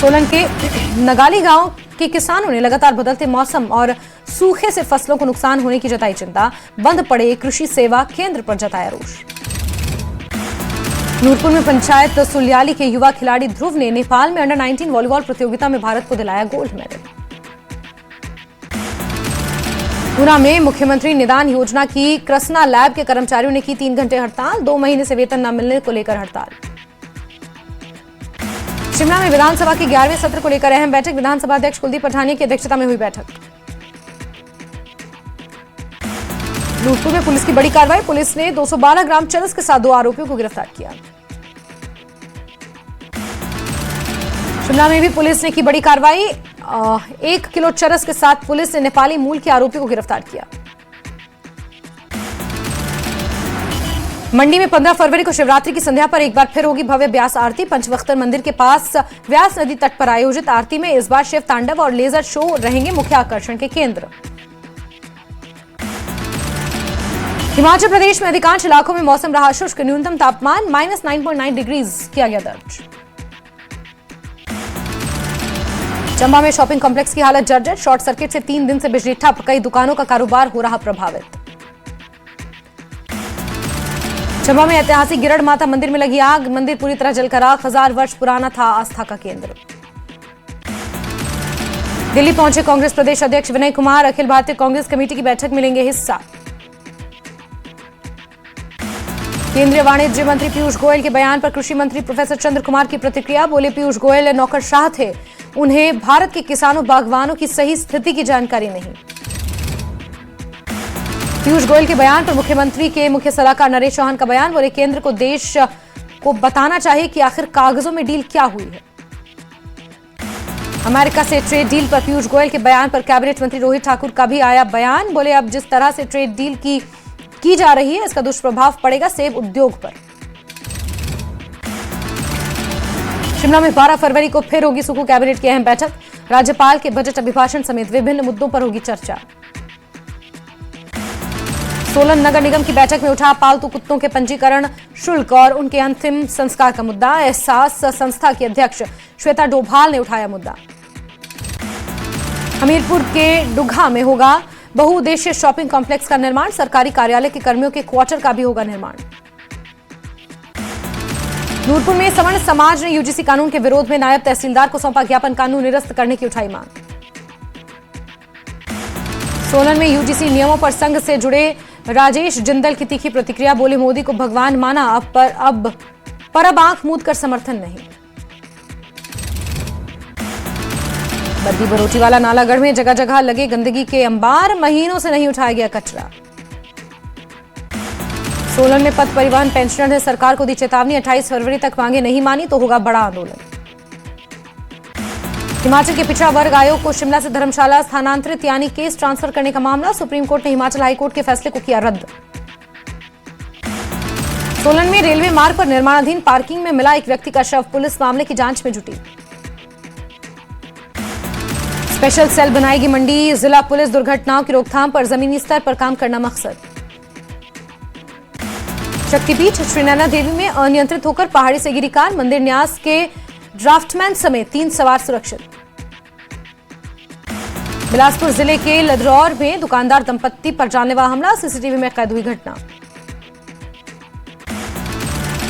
सोलन के नगाली गांव के किसानों ने लगातार बदलते मौसम और सूखे से फसलों को नुकसान होने की जताई चिंता। बंद पड़े कृषि सेवा केंद्र पर जताया रोष। नूरपुर में पंचायत सुलियाली के युवा खिलाड़ी ध्रुव ने नेपाल में अंडर 19 वॉलीबॉल प्रतियोगिता में भारत को दिलाया गोल्ड मेडल। गुना में मुख्यमंत्री निदान योजना की कृष्णा लैब के कर्मचारियों ने की 3 घंटे हड़ताल। 2 महीने से वेतन न मिलने को लेकर हड़ताल। शिमला में विधानसभा के 11वें सत्र को लेकर अहम बैठक। विधानसभा अध्यक्ष कुलदीप पठानिया की अध्यक्षता में हुई बैठक। नूरपुर में पुलिस की बड़ी कार्रवाई। पुलिस ने 212 ग्राम चरस के साथ 2 आरोपियों को गिरफ्तार किया। शिमला में भी पुलिस ने की बड़ी कार्रवाई। 1 किलो चरस के साथ पुलिस ने नेपाली मूल के आरोपी को गिरफ्तार किया। मंडी में 15 फरवरी को शिवरात्रि की संध्या पर एक बार फिर होगी भव्य ब्यास आरती। पंचवख्तर मंदिर के पास व्यास नदी तट पर आयोजित आरती में इस बार शिव तांडव और लेजर शो रहेंगे मुख्य आकर्षण के केंद्र। हिमाचल प्रदेश में अधिकांश इलाकों में मौसम रहा शुष्क। न्यूनतम तापमान -9.9 डिग्री किया गया दर्ज। चंबा में शॉपिंग कॉम्प्लेक्स की हालत जर्जर। शॉर्ट सर्किट से 3 दिन से बिजली ठप। कई दुकानों का कारोबार हो रहा प्रभावित। चंबा में ऐतिहासिक गिरड़ माता मंदिर में लगी आग। मंदिर पूरी तरह जलकर राख। 1000 वर्ष पुराना था आस्था का केंद्र। दिल्ली पहुंचे कांग्रेस प्रदेश अध्यक्ष विनय कुमार। अखिल भारतीय कांग्रेस कमेटी की बैठक में लेंगे हिस्सा। केंद्रीय वाणिज्य मंत्री पीयूष गोयल के बयान पर कृषि मंत्री प्रोफेसर चंद्र कुमार की प्रतिक्रिया। बोले पीयूष गोयल नौकरशाह थे, उन्हें भारत के किसानों बागवानों की सही स्थिति की जानकारी नहीं। पीयूष गोयल के बयान पर मुख्यमंत्री के मुख्य सलाहकार नरेश चौहान का बयान। बोले केंद्र को देश को बताना चाहिए कि आखिर कागजों में डील क्या हुई है। अमेरिका से ट्रेड डील पर पीयूष गोयल के बयान पर कैबिनेट मंत्री रोहित ठाकुर का भी आया बयान। बोले अब जिस तरह से ट्रेड डील की जा रही है इसका दुष्प्रभाव पड़ेगा सेब उद्योग पर। शिमला में 12 फरवरी को फिर होगी सुकू कैबिनेट की अहम बैठक। राज्यपाल के बजट अभिभाषण समेत विभिन्न मुद्दों पर होगी चर्चा। सोलन नगर निगम की बैठक में उठा पालतू कुत्तों के पंजीकरण शुल्क और उनके अंतिम संस्कार का मुद्दा। एहसास संस्था की अध्यक्ष श्वेता डोभाल ने उठाया मुद्दा। हमीरपुर के डुघा में होगा बहुउद्देशीय शॉपिंग कॉम्प्लेक्स का निर्माण। सरकारी कार्यालय के कर्मियों के क्वार्टर का भी होगा निर्माण। नूरपुर में सवर्ण समाज ने यूजीसी कानून के विरोध में नायब तहसीलदार को सौंपा ज्ञापन। कानून निरस्त करने की उठाई मांग। सोलन में यूजीसी नियमों पर संघ से जुड़े राजेश जिंदल की तीखी प्रतिक्रिया। बोले मोदी को भगवान माना अब आंख मूंद कर समर्थन नहीं। बद्दी बरोटीवाला नालागढ़ में जगह जगह लगे गंदगी के अंबार। महीनों से नहीं उठाया गया कचरा। सोलन में पथ परिवहन पेंशनर ने सरकार को दी चेतावनी। 28 फरवरी तक मांगे नहीं मानी तो होगा बड़ा आंदोलन। हिमाचल के पिछड़ा वर्ग आयोग को शिमला से धर्मशाला स्थानांतरित यानी केस ट्रांसफर करने का मामला। सुप्रीम कोर्ट ने हिमाचल हाईकोर्ट के फैसले को किया रद्द। सोलन में रेलवे मार्ग पर निर्माणाधीन पार्किंग में मिला एक व्यक्ति का शव। पुलिस मामले की जांच में जुटी। स्पेशल सेल बनाएगी मंडी जिला पुलिस। दुर्घटनाओं की रोकथाम पर जमीनी स्तर पर काम करना मकसद। शक्तिपीठ श्री नैना देवी में अनियंत्रित होकर पहाड़ी से गिरी कार। मंदिर न्यास के ड्राफ्टमैन समेत 3 सवार सुरक्षित। बिलासपुर जिले के लदरौर में दुकानदार दंपत्ति पर जानलेवा हमला। सीसीटीवी में कैद हुई घटना।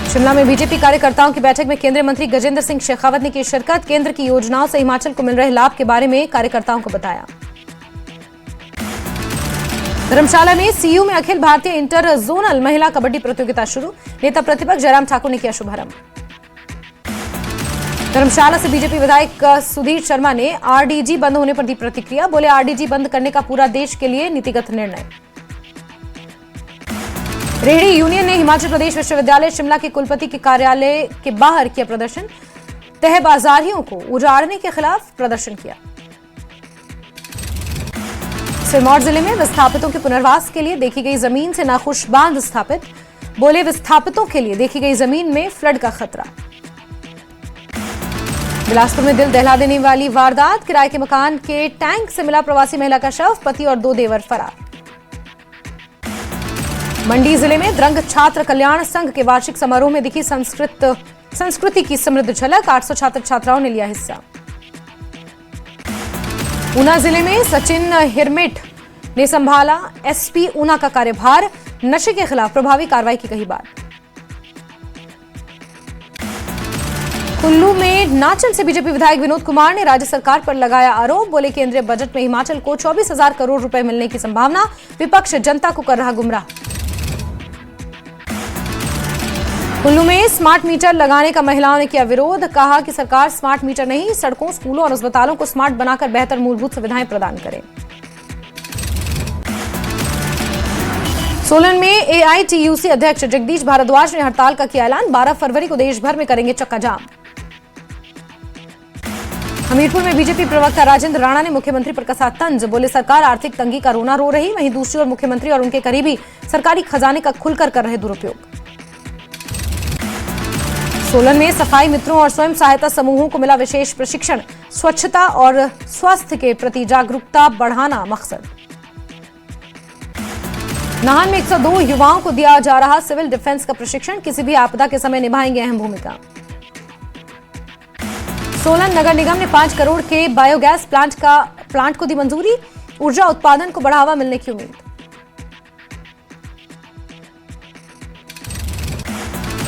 शिमला में बीजेपी कार्यकर्ताओं की बैठक में केंद्रीय मंत्री गजेंद्र सिंह शेखावत ने की शिरकत। केंद्र की योजनाओं से हिमाचल को मिल रहे लाभ के बारे में कार्यकर्ताओं को बताया। धर्मशाला में सीयू में अखिल भारतीय इंटर जोनल महिला कबड्डी प्रतियोगिता शुरू। नेता प्रतिपक्ष जयराम ठाकुर ने किया शुभारंभ। धर्मशाला से बीजेपी विधायक सुधीर शर्मा ने आरडीजी बंद होने पर दी प्रतिक्रिया। बोले आरडीजी बंद करने का पूरा देश के लिए नीतिगत निर्णय। रेहड़ी यूनियन ने हिमाचल प्रदेश विश्वविद्यालय शिमला के कुलपति के कार्यालय के बाहर किया प्रदर्शन। तहबाजारियों को उजाड़ने के खिलाफ प्रदर्शन किया। सिरमौर जिले में विस्थापितों के पुनर्वास के लिए देखी गई जमीन से नाखुश बांध स्थापित। बोले विस्थापितों के लिए देखी गई जमीन में फ्लड का खतरा। बिलासपुर में दिल दहला देने वाली वारदात। किराए के मकान के टैंक से मिला प्रवासी महिला का शव। पति और 2 देवर फरार। मंडी जिले में द्रंग छात्र कल्याण संघ के वार्षिक समारोह में दिखी संस्कृति की समृद्ध झलक। 800 छात्र छात्राओं ने लिया हिस्सा। ऊना जिले में सचिन हिरमिट ने संभाला एसपी ऊना का कार्यभार, नशे के खिलाफ प्रभावी कार्रवाई की कही बात। कुल्लू में नाचन से बीजेपी विधायक विनोद कुमार ने राज्य सरकार पर लगाया आरोप, बोले केंद्रीय बजट में हिमाचल को 24,000 करोड़ रुपए मिलने की संभावना, विपक्ष जनता को कर रहा गुमराह। कुल्लू में स्मार्ट मीटर लगाने का महिलाओं ने किया विरोध, कहा कि सरकार स्मार्ट मीटर नहीं, सड़कों, स्कूलों और अस्पतालों को स्मार्ट बनाकर बेहतर मूलभूत सुविधाएं प्रदान करे। सोलन में एआईटीयूसी अध्यक्ष जगदीश भारद्वाज ने हड़ताल का किया ऐलान, 12 फरवरी को देश भर में करेंगे चक्का जाम। हमीरपुर में बीजेपी प्रवक्ता राजेंद्र राणा ने मुख्यमंत्री पर कसा तंज, बोले सरकार आर्थिक तंगी का रोना रो रही, वहीं दूसरी ओर मुख्यमंत्री और उनके करीबी सरकारी खजाने का खुलकर कर रहे दुरुपयोग। सोलन में सफाई मित्रों और स्वयं सहायता समूहों को मिला विशेष प्रशिक्षण, स्वच्छता और स्वास्थ्य के प्रति जागरूकता बढ़ाना मकसद। नाहन में 102 युवाओं को दिया जा रहा सिविल डिफेंस का प्रशिक्षण, किसी भी आपदा के समय निभाएंगे अहम भूमिका। सोलन नगर निगम ने 5 करोड़ के बायोगैस प्लांट को दी मंजूरी, ऊर्जा उत्पादन को बढ़ावा मिलने की उम्मीद।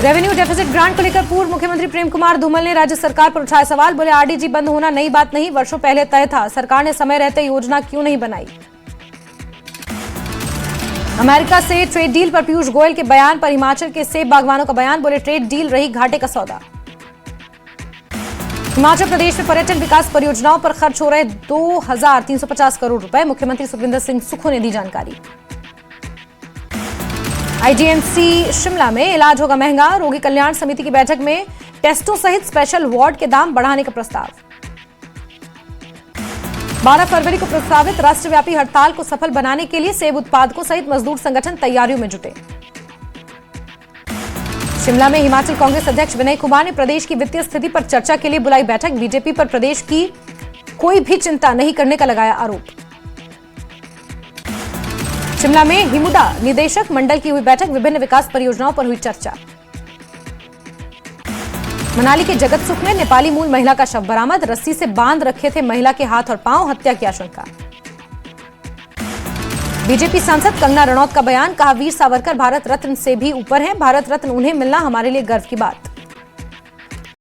रेवेन्यू डेफिसिट ग्रांट को लेकर पूर्व मुख्यमंत्री प्रेम कुमार धूमल ने राज्य सरकार पर उठाए सवाल, बोले आरडीजी बंद होना नई बात नहीं, वर्षों पहले तय था, सरकार ने समय रहते योजना क्यों नहीं बनाई। अमेरिका से ट्रेड डील पर पीयूष गोयल के बयान पर हिमाचल के सेब बागवानों का बयान, बोले ट्रेड डील रही घाटे का सौदा। हिमाचल प्रदेश में पर्यटन विकास परियोजनाओं पर खर्च हो रहे 2,350 करोड़ रुपए, मुख्यमंत्री सुखविंदर सिंह सुक्खू ने दी जानकारी। आईजीएमसी शिमला में इलाज होगा महंगा, रोगी कल्याण समिति की बैठक में टेस्टों सहित स्पेशल वार्ड के दाम बढ़ाने का प्रस्ताव। 12 फरवरी को प्रस्तावित राष्ट्रव्यापी हड़ताल को सफल बनाने के लिए सेब उत्पादकों सहित मजदूर संगठन तैयारियों में जुटे। शिमला में हिमाचल कांग्रेस अध्यक्ष विनय कुमार ने प्रदेश की वित्तीय स्थिति पर चर्चा के लिए बुलाई बैठक, बीजेपी पर प्रदेश की कोई भी चिंता नहीं करने का लगाया आरोप। शिमला में हिमुडा निदेशक मंडल की हुई बैठक, विभिन्न विकास परियोजनाओं पर हुई चर्चा। मनाली के जगत सुख में नेपाली मूल महिला का शव बरामद, रस्सी से बांध रखे थे महिला के हाथ और पांव, हत्या की आशंका। बीजेपी सांसद कंगना रणौत का बयान, कहा वीर सावरकर भारत रत्न से भी ऊपर हैं, भारत रत्न उन्हें मिलना हमारे लिए गर्व की बात।